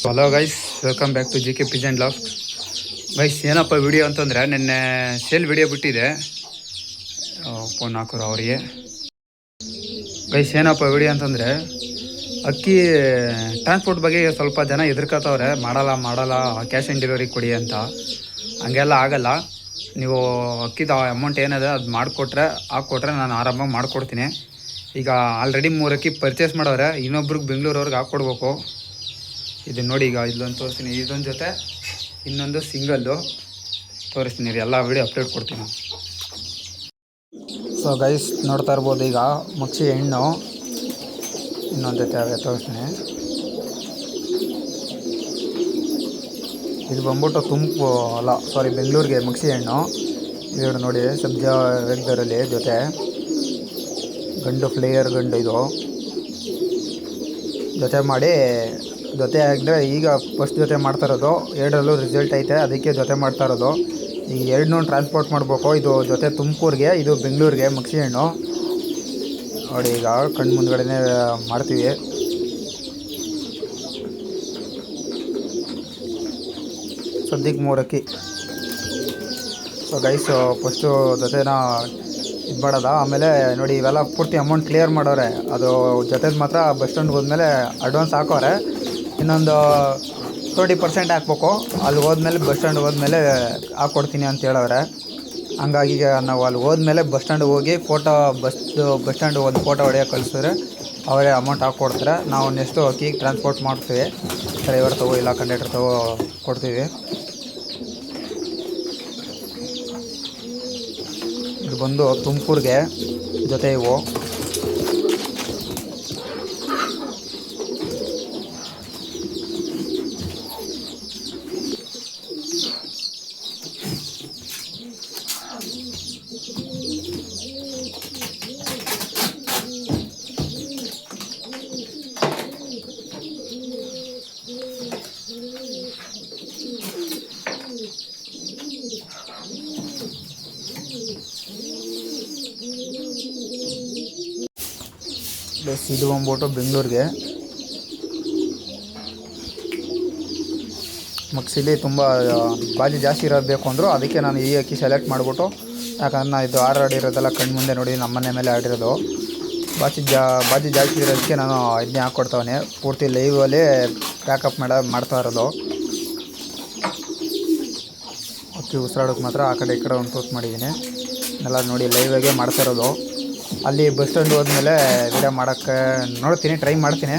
Hello guys, welcome back to JK pigeon loft. Guys, ಏನಪ್ಪ video ಅಂತಂದರೆ, ನಿನ್ನೆ sale video ಬಿಟ್ಟಿದೆ. ಫೋನ್ ಹಾಕೋರು ಅವರಿಗೆ. ಗೈಸ್, ಏನಪ್ಪ ವಿಡಿಯೋ ಅಂತಂದರೆ, ಅಕ್ಕಿ ಟ್ರಾನ್ಸ್ಪೋರ್ಟ್ ಬಗ್ಗೆ ಸ್ವಲ್ಪ ಜನ ಹೆದರ್ಕೋತವ್ರೆ. ಮಾಡಲ್ಲ ಕ್ಯಾಶ್ ಆನ್ ಡೆಲಿವರಿ ಕೊಡಿ ಅಂತ. ಹಂಗೆಲ್ಲ ಆಗಲ್ಲ. ನೀವು ಅಕ್ಕಿದ ಅಮೌಂಟ್ ಏನಿದೆ ಅದು ಹಾಕ್ಕೊಟ್ರೆ ನಾನು ಆರಾಮಾಗಿ ಮಾಡಿಕೊಡ್ತೀನಿ. ಈಗ ಆಲ್ರೆಡಿ 3 ಅಕ್ಕಿ ಪರ್ಚೇಸ್ ಮಾಡೋರೆ, ಇನ್ನೊಬ್ರಿಗೆ ಬೆಂಗಳೂರವ್ರಿಗೆ ಹಾಕ್ಕೊಡ್ಬೇಕು. ಇದನ್ನು ನೋಡಿ, ಈಗ ಇಲ್ಲೊಂದು ತೋರಿಸ್ತೀನಿ. ಇದೊಂದು ಜೊತೆ, ಇನ್ನೊಂದು ಸಿಂಗಲ್ಲು ತೋರಿಸ್ತೀನಿ. ಎಲ್ಲ ವಿಡಿಯೋ ಅಪ್ಲೋಡ್ ಕೊಡ್ತೀನಿ. ಸೊ ಗೈಸ್, ನೋಡ್ತಾ ಇರ್ಬೋದು, ಈಗ ಮಕ್ಷಿ ಹೆಣ್ಣು ಇನ್ನೊಂದು ಜೊತೆ ಅವೇ ತೋರಿಸ್ತೀನಿ. ಇದು ಬಂದ್ಬಿಟ್ಟು ಬೆಂಗಳೂರಿಗೆ ಮಕ್ಷಿ ಹೆಣ್ಣು. ಇದು ನೋಡಿ, ಸಬ್ಜಾ ವೇಗದರಲ್ಲಿ ಗಂಡು ಫ್ಲೇಯರ್ ಗಂಡು. ಇದು ಜೊತೆ ಆಗಿದ್ರೆ ಈಗ ಫಸ್ಟ್ ಜೊತೆ ಮಾಡ್ತಾ ಇರೋದು. 2ರಲ್ಲೂ ರಿಸಲ್ಟ್ ಐತೆ, ಅದಕ್ಕೆ ಜೊತೆ ಮಾಡ್ತಾ ಇರೋದು. ಈಗ 2 ಟ್ರಾನ್ಸ್ಪೋರ್ಟ್ ಮಾಡಬೇಕು. ಇದು ಜೊತೆ ತುಮಕೂರಿಗೆ, ಇದು ಬೆಂಗಳೂರಿಗೆ ಮಕ್ಷಿ ಹಣ್ಣು ನೋಡಿ. ಈಗ ಕಣ್ಣು ಮುಂದ್ಗಡೆನೇ ಮಾಡ್ತೀವಿ. ಸದ್ಯಕ್ಕೆ 3 ಅಕ್ಕಿ. ಸೊ ಗೈಸ್, ಫಸ್ಟು ಜೊತೆನ ಇದು ಮಾಡೋದ. ಆಮೇಲೆ ನೋಡಿ, ಇವೆಲ್ಲ ಪೂರ್ತಿ ಅಮೌಂಟ್ ಕ್ಲಿಯರ್ ಮಾಡೋರೆ. ಅದು ಜೊತೆದು ಮಾತ್ರ ಬಸ್ ಸ್ಟ್ಯಾಂಡ್ಗೆ ಹೋದ್ಮೇಲೆ ಅಡ್ವಾನ್ಸ್ ಹಾಕೋರೆ. ಇನ್ನೊಂದು 30% ಹಾಕ್ಬೇಕು. ಅಲ್ಲಿ ಹೋದ್ಮೇಲೆ ಬಸ್ ಸ್ಟ್ಯಾಂಡ್ ಹೋದ್ಮೇಲೆ ಹಾಕ್ಕೊಡ್ತೀನಿ ಅಂತ ಹೇಳವ್ರೆ. ಹಂಗಾಗಿ ನಾವು ಅಲ್ಲಿ ಹೋದ್ಮೇಲೆ ಬಸ್ ಸ್ಟ್ಯಾಂಡ್ಗೆ ಹೋಗಿ ಬಸ್ ಸ್ಟ್ಯಾಂಡ್ ಒಂದು ಫೋಟೋ ಹೊಡೆಯೋಕೆ ಕಳಿಸಿದ್ರೆ ಅವರೇ ಅಮೌಂಟ್ ಹಾಕ್ಕೊಡ್ತಾರೆ. ನಾವು ನೆಕ್ಸ್ಟು ಅಕ್ಕಿಗೆ ಟ್ರಾನ್ಸ್ಪೋರ್ಟ್ ಮಾಡ್ತೀವಿ. ಡ್ರೈವರ್ ಇಲ್ಲ ಕಂಡಕ್ಟರ್ ಕೊಡ್ತೀವಿ. ಇದು ಬಂದು ತುಮಕೂರಿಗೆ ಜೊತೆ ಇವು. ಇದು ಬಂದ್ಬಿಟ್ಟು ಬೆಂಗಳೂರಿಗೆ. ಮಕ್ಸಿಲಿ ತುಂಬ ಬಾಜಿ ಜಾಸ್ತಿ ಇರೋದು ಬೇಕು ಅಂದರು. ಅದಕ್ಕೆ ನಾನು ಈ ಅಕ್ಕಿ ಸೆಲೆಕ್ಟ್ ಮಾಡಿಬಿಟ್ಟು, ಯಾಕಂದ್ರೆ ನಾನು ಇದು ಆಡಿರೋದೆಲ್ಲ ಕಣ್ಣು ಮುಂದೆ ನೋಡಿ, ನಮ್ಮನೆ ಮೇಲೆ ಆಡಿರೋದು. ಬಾಜಿ ಜಾಸ್ತಿ ಇರೋದಕ್ಕೆ ನಾನು ಇದನ್ನೇ ಹಾಕ್ಕೊಡ್ತವನೆ. ಪೂರ್ತಿ ಲೈವಲ್ಲಿ ಪ್ಯಾಕಪ್ ಮಾಡ್ತಾ ಇರೋದು. ಅಕ್ಕಿ ಉಸಿರಾಡೋಕೆ ಮಾತ್ರ ಆ ಕಡೆ ಈ ಕಡೆ ಒಂದು ತೂತು ಮಾಡಿದ್ದೀನಿ. ಎಲ್ಲ ನೋಡಿ, ಲೈವಾಗೆ ಮಾಡ್ತಾ ಇರೋದು. ಅಲ್ಲಿ ಬಸ್ ಸ್ಟ್ಯಾಂಡ್ ಹೋದ್ಮೇಲೆ ವಿಡಿಯೋ ಮಾಡೋಕ್ಕೆ ನೋಡ್ತೀನಿ, ಟ್ರೈ ಮಾಡ್ತೀನಿ.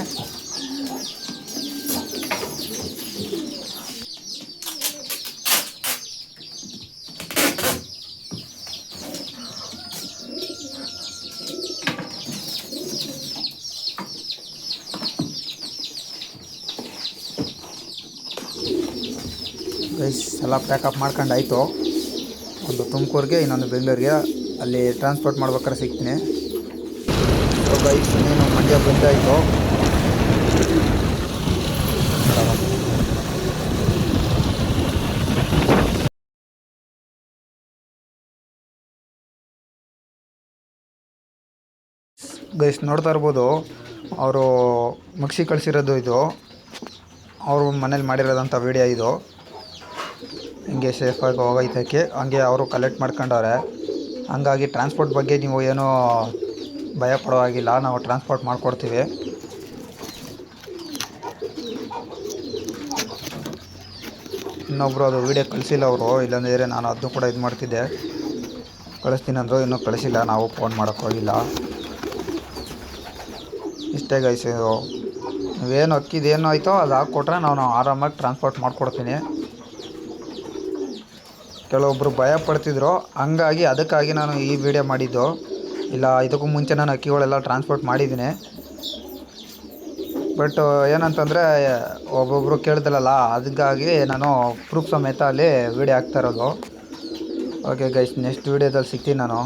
ಗೈಸ್, ಎಲ್ಲ ಪ್ಯಾಕಪ್ ಮಾಡ್ಕೊಂಡು ಆಯಿತು. ಒಂದು ತುಮಕೂರಿಗೆ, ಇನ್ನೊಂದು ಬೆಂಗಳೂರಿಗೆ. ಅಲ್ಲಿ ಟ್ರಾನ್ಸ್ಪೋರ್ಟ್ ಮಾಡ್ಬೇಕಾದ್ರೆ ಸಿಗ್ತೀನಿ. ಗೈಸ್, ಇನ್ನೇನು ಮಂಡ್ಯ ಬಂದಾಯಿತು. ಗೈಸ್, ನೋಡ್ತಾ ಇರ್ಬೋದು, ಅವರು ಮಕ್ಷಿ ಕಳಿಸಿರೋದು ಇದು. ಅವರು ಮನೇಲಿ ಮಾಡಿರೋದಂಥ ವಿಡಿಯೋ ಇದು. ಹಿಂಗೆ ಸೇಫಾಗಿ ಹೋಗೈತಕ್ಕೆ ಹಂಗೆ ಅವರು ಕಲೆಕ್ಟ್ ಮಾಡ್ಕೊಂಡವ್ರೆ. ಹಂಗಾಗಿ ಟ್ರಾನ್ಸ್ಪೋರ್ಟ್ ಬಗ್ಗೆ ನೀವು ಏನೂ ಭಯ ಪಡೋ ಹಾಗಿಲ್ಲ, ನಾವು ಟ್ರಾನ್ಸ್ಪೋರ್ಟ್ ಮಾಡಿಕೊಡ್ತೀವಿ. ಇನ್ನೊಬ್ಬರು ಅದು ವೀಡಿಯೋ ಕಳಿಸಿಲ್ಲ ಅವರು. ಇಲ್ಲಾಂದರೆ ನಾನು ಅದನ್ನು ಕೂಡ ಇದು ಮಾಡ್ತಿದ್ದೆ. ಕಳಿಸ್ತೀನಿ ಅಂದರು, ಇನ್ನೂ ಕಳಿಸಿಲ್ಲ. ನಾವು ಫೋನ್ ಮಾಡೋಕ್ಕೋಗಿಲ್ಲ. ಇಷ್ಟೇ ಗೈಸ್. ನೀವೇನು ಅಕ್ಕಿದೇನು ಆಯಿತೋ ಅದು ಹಾಕ್ಕೊಟ್ರೆ ನಾನು ಆರಾಮಾಗಿ ಟ್ರಾನ್ಸ್ಪೋರ್ಟ್ ಮಾಡಿಕೊಡ್ತೀನಿ. ಕೆಲವೊಬ್ಬರು ಭಯ ಪಡ್ತಿದ್ರು, ಅದಕ್ಕಾಗಿ ನಾನು ಈ ವಿಡಿಯೋ ಮಾಡಿದ್ದು. ಇಲ್ಲ, ಇದಕ್ಕೂ ಮುಂಚೆ ನಾನು ಅಕ್ಕಿಗಳೆಲ್ಲ ಟ್ರಾನ್ಸ್ಪೋರ್ಟ್ ಮಾಡಿದ್ದೀನಿ. ಬಟ್ ಏನಂತಂದರೆ, ಒಬ್ಬೊಬ್ಬರು ಕೇಳ್ದಲ್ಲ, ಅದಕ್ಕಾಗಿ ನಾನು ಪ್ರೂಫ್ ಸಮೇತ ಅಲ್ಲಿ ವಿಡಿಯೋ ಹಾಕ್ತಾ ಇರೋದು. ಓಕೆ ಗೈಸ್, ನೆಕ್ಸ್ಟ್ ವಿಡಿಯೋದಲ್ಲಿ ಸಿಗ್ತೀನಿ ನಾನು.